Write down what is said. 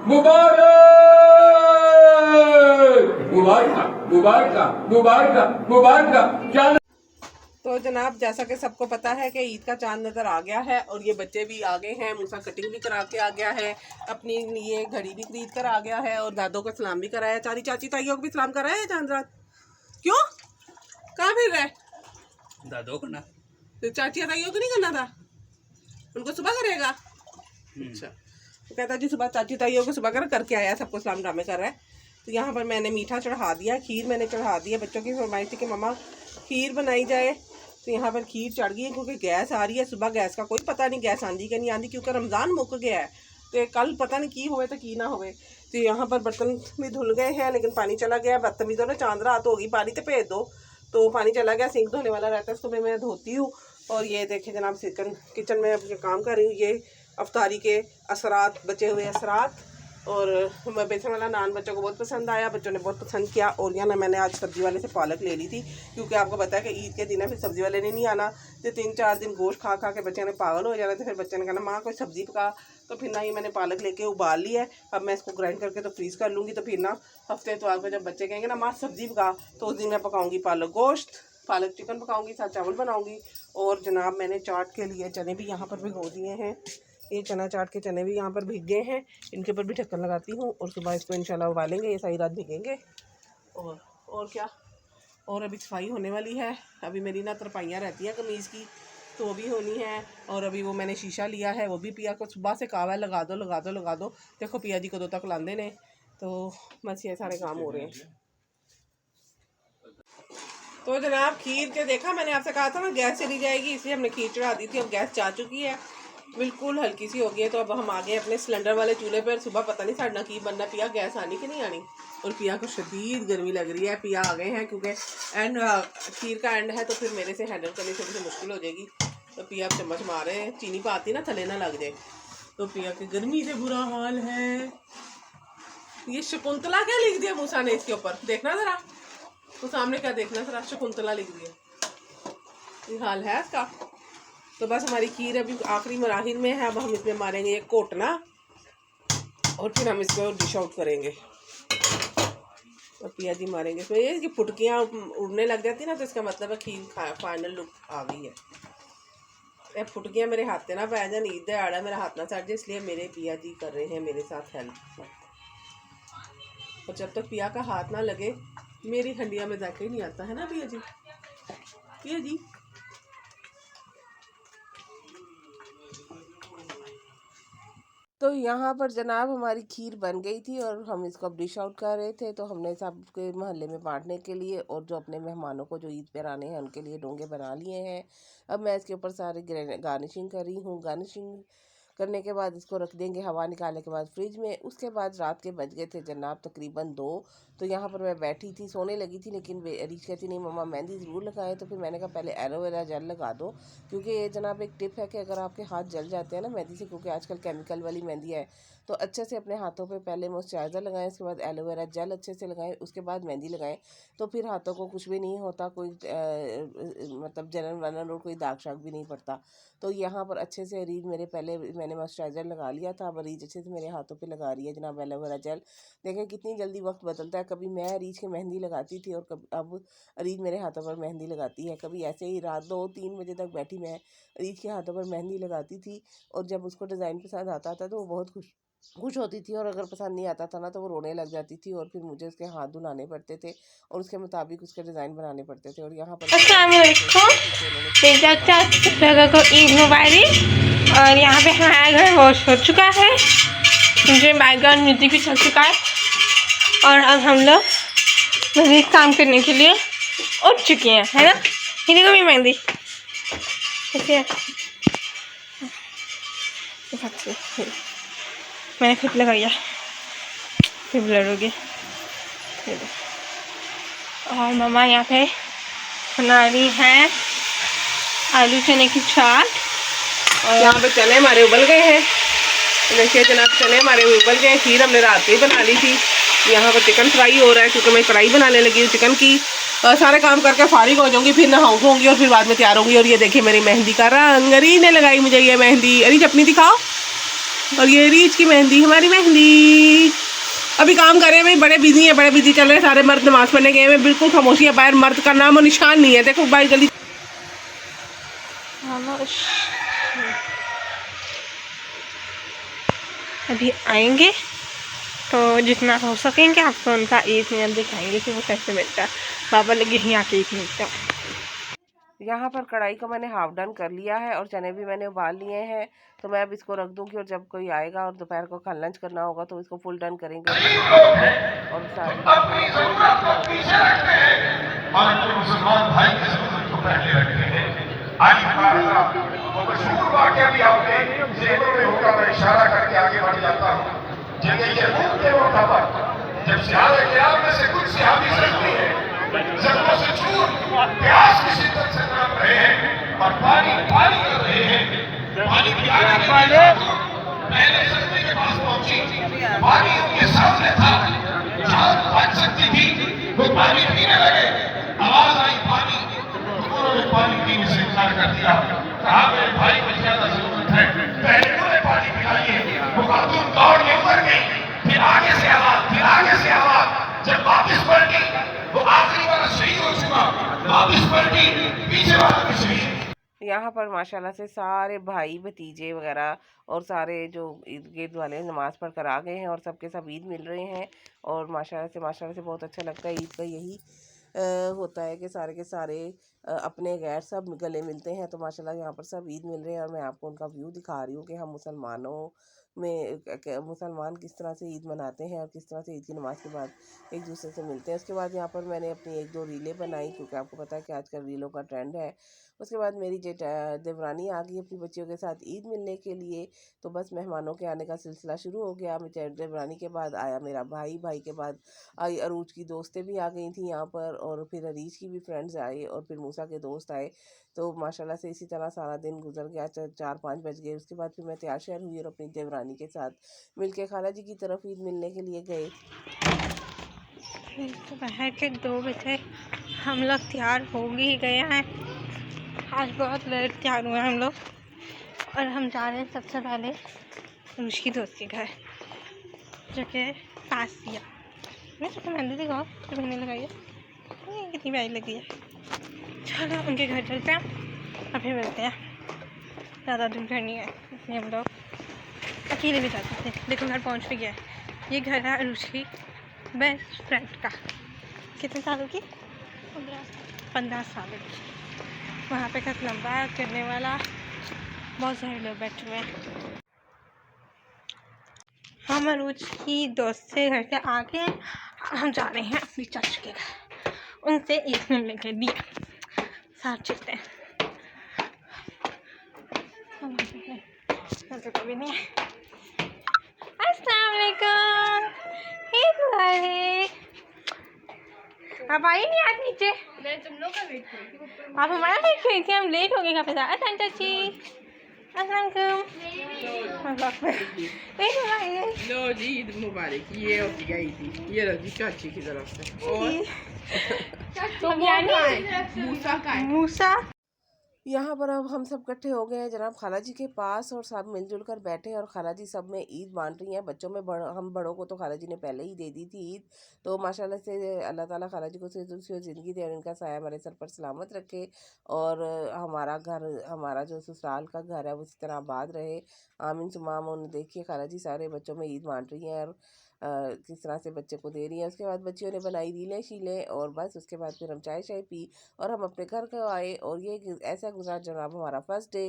मुबारक मुबारक मुबारक मुबारक। क्या तो जनाब जैसा कि सबको पता है कि ईद का चांद नज़र आ गया है और ये बच्चे भी आ गए हैं। मूसा कटिंग भी करा के आ गया है, अपनी ये घड़ी भी खरीद कर आ गया है और दादों को सलाम भी कराया, चारी चाची ताइयों को भी सलाम कराया है चांद रात। क्यों कहाँ फिर रहे? दादों को ना, तो चाची ताइयों को नहीं करना था, उनको सुबह करेगा। अच्छा तो कहता जी सुबह चाची ताइयों को सुबह करके आया, सबको सलाम ड्रामे कर रहा है। तो यहाँ पर मैंने मीठा चढ़ा दिया, खीर मैंने चढ़ा दिया। बच्चों की फरमाइश थी कि मम्मा खीर बनाई जाए, तो यहाँ पर खीर चढ़ गई है क्योंकि गैस आ रही है। सुबह गैस का कोई पता नहीं गैस आंधी कि नहीं आंधी, क्योंकि रमज़ान मुक गया है तो कल पता नहीं की हुए तो की ना हुए। तो यहाँ पर बर्तन भी धुल गए हैं लेकिन पानी चला गया। बदतमीज़ों ने चांद रात होगी, पानी तो भेज दो। तो पानी चला गया, सिंक धोने वाला रहता है, सुबह मैं धोती हूँ। और ये देखें जनाब किचन में अब ये काम कर रही हूँ। ये अफ्तारी के असरात, बचे हुए असरात। और बेसन वाला नान बच्चों को बहुत पसंद आया, बच्चों ने बहुत पसंद किया। और यहाँ ना मैंने आज सब्ज़ी वाले से पालक ले ली थी, क्योंकि आपको पता है कि ईद के दिन है, फिर सब्ज़ी वाले ने नहीं आना। तो 3-4 दिन गोश्त खा खा के बच्चे ने पागल हो जाना। तो फिर बच्चे ने कहना माँ कोई सब्ज़ी पका, तो फिर ना ही मैंने पालक लेके उबाल ली है। अब मैं इसको ग्राइंड करके तो फ्रीज़ कर लूँगी। तो फिर ना हफ्ते इतवार को जब बच्चे कहेंगे ना माँ सब्ज़ी पका, तो उस दिन मैं पकाऊँगी पालक गोश्त, पालक चिकन पकाऊँगी, साथ चावल बनाऊँगी। और जनाब मैंने चाट के लिए चने भी यहाँ पर भिगो दिए हैं। ये चना चाट के चने भी यहाँ पर भीग गए हैं, इनके ऊपर भी ढक्कन लगाती हूँ और सुबह इसको इंशाल्लाह उबालेंगे। ये सारी रात भीगेंगे। और क्या, और अभी सफाई होने वाली है। अभी मेरी ना तरपाइयाँ रहती हैं कमीज़ की, तो वो भी होनी है। और अभी वो मैंने शीशा लिया है, वो भी पिया को सुबह से कहा है लगा दो लगा दो लगा दो। देखो पिया जी को दो तक लांदे ने, तो बस ये सारे काम हो रहे हैं। तो जनाब खीर के देखा, मैंने आपसे कहा था ना गैस चली जाएगी, इसलिए हमने खीर चढ़ा दी थी। अब गैस जा चुकी है, बिल्कुल हल्की सी हो गई है। तो अब हम आ गए अपने सिलेंडर वाले चूल्हे पर। सुबह पता नहीं साढ़े की बनना, पिया गैस आनी कि नहीं आनी। और पिया को शदीद गर्मी लग रही है। पिया आ गए हैं क्योंकि एंड खीर का एंड है, तो फिर मेरे से हैंडल करनी थोड़ी सी मुश्किल हो जाएगी। तो पिया अब चम्मच मार रहे हैं, चीनी पाती ना थले ना लग जाए। तो पिया की गर्मी से बुरा हाल है। ये शकुंतला क्या लिख दिया मूसा ने इसके ऊपर, देखना ज़रा तो सामने क्या देखना ज़रा, शकुंतला लिख दिया, ये हाल है इसका। तो बस हमारी खीर अभी आखिरी मराहिल में है। अब हम इसमें मारेंगे ये कोटना और फिर हम इसको डिश आउट करेंगे। और पिया जी मारेंगे तो ये फुटकियाँ उड़ने लग जाती ना, तो इसका मतलब है खीर फाइनल लुक आ गई है। ये फुटकियाँ मेरे हाथ से ना पै जाए, ईद है आड़ा मेरा हाथ ना चढ़ जाए, इसलिए मेरे पिया जी कर रहे हैं मेरे साथ हेल्प। और जब तक पिया का हाथ ना लगे मेरी हंडिया में जाके ही नहीं आता है ना पिया जी। पिया जी तो यहाँ पर जनाब हमारी खीर बन गई थी और हम इसको अब डिश आउट कर रहे थे। तो हमने सबके मोहल्ले में बांटने के लिए और जो अपने मेहमानों को जो ईद पर आने हैं उनके लिए डोंगे बना लिए हैं। अब मैं इसके ऊपर सारे गार्निशिंग कर रही हूँ। गार्निशिंग करने के बाद इसको रख देंगे हवा निकालने के बाद फ्रिज में। उसके बाद रात के बज गए थे जनाब तकरीबन 2। तो यहाँ पर मैं बैठी थी, सोने लगी थी, लेकिन रीच कहती नहीं मम्मा मेहंदी ज़रूर लगाएं। तो फिर मैंने कहा पहले एलोवेरा जेल लगा दो, क्योंकि ये जनाब एक टिप है कि अगर आपके हाथ जल जाते हैं ना मेहंदी से, क्योंकि आजकल केमिकल वाली मेहंदी है, तो अच्छे से अपने हाथों पे पहले मॉइस्चराइज़र लगाएं, उसके बाद एलोवेरा जेल अच्छे से लगाएं, उसके बाद मेहंदी लगाएं। तो फिर हाथों को कुछ भी नहीं होता, कोई मतलब जलन वलन और कोई दाग शाग भी नहीं पड़ता। तो यहाँ पर अच्छे से रीज मेरे पहले मैंने मॉइस्चराइज़र लगा लिया था, अब रीज अच्छे से मेरे हाथों पे लगा रही है जनाब एलोवेरा जेल। देखें कितनी जल्दी वक्त बदलता है, कभी मैं रीज की मेहंदी लगाती थी और कभी अब रीज मेरे हाथों पर मेहंदी लगाती है। कभी ऐसे ही रात 2-3 बजे तक बैठी मैं रीज के हाथों पर मेहंदी लगाती थी, और जब उसको डिज़ाइन पसंद आता था तो वो बहुत खुश होती थी, और अगर पसंद नहीं आता था ना तो वो रोने लग जाती थी, और फिर मुझे उसके हाथ धुलाने पड़ते थे और उसके मुताबिक उसके डिज़ाइन बनाने पड़ते थे। और यहाँ पर ईद मुबारक। और यहाँ पे हमारा घर वॉश हो चुका है, मुझे बैकग्राउंड म्यूजिक भी चल चुका है, और अब हम लोग मज़ीद काम करने के लिए उठ चुके हैं, है ना। ये देखो मेरी मेहंदी कैसे है, मैंने खुद लगाई है, फिर ब्लर हो गया। और मम्मा यहाँ पे बना रही है आलू चने की चाट। और यहाँ पे चने हमारे उबल गए हैं, देखिए जनाब चने हमारे उबल गए। खीर हमने रात में बना ली थी। यहाँ पर चिकन फ्राई हो रहा है, क्योंकि मैं कढ़ाई बनाने लगी हूँ चिकन की। सारे काम करके फारिग हो जाऊँगी, फिर नहाऊंगी और फिर बाद में तैयार होंगी। और ये देखिए मेरी मेहंदी का रंग, अरी ने लगाई मुझे ये मेहंदी। अरी अपनी दिखाओ, और ये रीच की मेहंदी, हमारी मेहंदी। अभी काम कर रहे हैं भाई, बड़े बिजी हैं, बड़े बिजी चल रहे हैं। सारे मर्द नमाज पढ़ने गए हैं, बिल्कुल खामोशी है बाहर, मर्द का नाम और निशान नहीं है। देखो भाई जल्दी अभी आएंगे तो जितना हो सकेंगे आपको उनका ईद नियम दिखाएंगे कि वो कैसे मिलता है। बाबा लगे ही आके ईद मिलता है। यहाँ पर कढ़ाई को मैंने हाफ डन कर लिया है और चने भी मैंने उबाल लिए हैं। तो मैं अब इसको रख दूंगी और जब कोई आएगा और दोपहर को कल लंच करना होगा तो इसको फुल डन करेंगे। और अपनी जरूरत को पीछे रखते हैं और अपने मुसलमान भाई की जरूरत को पहले रखते हैं। आज वो मशहूर वाक़या भी आपके ज़हनों में होगा, मैं इशारा करके आगे बढ़ जाता हूँ। जब ये के मौका पर जब सियारे क़याम में से कुछ सहाबी जख्मी हैं, जख्मों से चूर प्यास की शिद्दत से तड़प रहे हैं और पानी पानी कर रहे हैं। पानी पिलाने के लिए पहले जख्मी के पास पहुंची, पानी उनके सामने था, जहां बच सकती थी वो पानी पीने लगे। आवाज आई पानी, उन्होंने पानी पीने से इनकार कर दिया। कहा मेरे भाई को ज्यादा जरूरत है, पहले उन्हें पानी पिलाइए। वो खातून दौड़ के उतर गई, फिर आगे से आवाज, फिर आगे से आवाज। जब वापिस पलटी, वो आखिरी वाला शहीद हो चुका, वापिस पलटी, पीछे वाला भी शहीद। यहाँ पर माशाल्लाह से सारे भाई भतीजे वगैरह और सारे जो ईद गिर्द वाले नमाज़ पढ़ कर आ गए हैं और सबके सब ईद मिल रहे हैं। और माशाल्लाह से बहुत अच्छा लगता है। ईद का यही होता है कि सारे के सारे अपने गैर सब गले मिलते हैं। तो माशाल्लाह यहाँ पर सब ईद मिल रहे हैं और मैं आपको उनका व्यू दिखा रही हूँ कि हम मुसलमानों में मुसलमान किस तरह से ईद मनाते हैं और किस तरह से ईद की नमाज़ के बाद एक दूसरे से मिलते हैं। उसके बाद यहाँ पर मैंने अपनी एक दो रीलें बनाई, क्योंकि आपको पता है कि आजकल रीलों का ट्रेंड है। उसके बाद मेरी देवरानी आ गई अपनी बच्चियों के साथ ईद मिलने के लिए। तो बस मेहमानों के आने का सिलसिला शुरू हो गया। मेरी देवरानी के बाद आया मेरा भाई, भाई के बाद आई अरूज की दोस्तें भी आ गई थी यहाँ पर, और फिर अरीज की भी फ्रेंड्स आए और फिर मूसा के दोस्त आए। तो माशाल्लाह से इसी तरह सारा दिन गुजर गया, 4-5 बज गए। उसके बाद फिर मैं तैयार श्यार हुई और अपनी देवरानी के साथ मिलके खाला जी की तरफ ईद मिलने के लिए गए। दोपहर के 2 बजे हम लोग तैयार हो ही गए हैं। आज बहुत लेट तैयार हुए हम लोग और हम जा रहे हैं सबसे पहले रूश की दोस्त के घर, जो कि पास दिया। मैं सबको मेहंदी दिखाओ जो मैंने लगाई है, कितनी प्यारी लगी है। चलो उनके घर चलते हैं और फिर मिलते हैं। ज़्यादा दूर घर नहीं है, इसलिए हम लोग अकेले भी जा सकते हैं। लेकिन घर पहुँच भी गया है। ये घर है रूश की बेस्ट फ्रेंड का। कितने सालों की? 15 सालों की। वहाँ पे कस लंबा करने वाला बहुत सारे लोग बैठे हुए हैं। हम अरूज की दोस्त से घर से आके हम जा रहे हैं अपनी चाची के घर, उनसे ईद मिलने के लिए। साथ चलते हैं। कभी नहीं। अस्सलाम वालेकुम। आप आई नहीं आज नीचे? मैं तुम लोग का वेट कर रही थी। आप हमारा वेट कर रही थी, हम लेट हो गए काफी ज़्यादा। अस्सलाम चाची। अस्सलाम लो जी ईद मुबारक। ये होती गई थी, ये रखी चाची की तरफ से। और मूसा का है। मूसा। यहाँ पर अब हम सब इकट्ठे हो गए हैं जनाब खाला जी के पास और सब मिलजुल कर बैठे और खाला जी सब में ईद बांट रही हैं। बच्चों में हम बड़ों को तो खाला जी ने पहले ही दे दी थी ईद। तो माशाल्लाह से अल्लाह ताला खाला जी को से ज़िंदगी दे और इनका साया हमारे सर पर सलामत रखे। और हमारा घर, हमारा जो ससुराल का घर है वो इसी तरह आबाद रहे। आमीन सुमा आमीन। देखिए खाला जी सारे बच्चों में ईद बांट रही हैं और किस तरह से बच्चे को दे रही है। उसके बाद बच्चियों ने बनाई रीलें शीलें और बस उसके बाद फिर हम चाय शाय पी और हम अपने घर को आए। और ये ऐसा गुजरा जनाब हमारा फर्स्ट डे।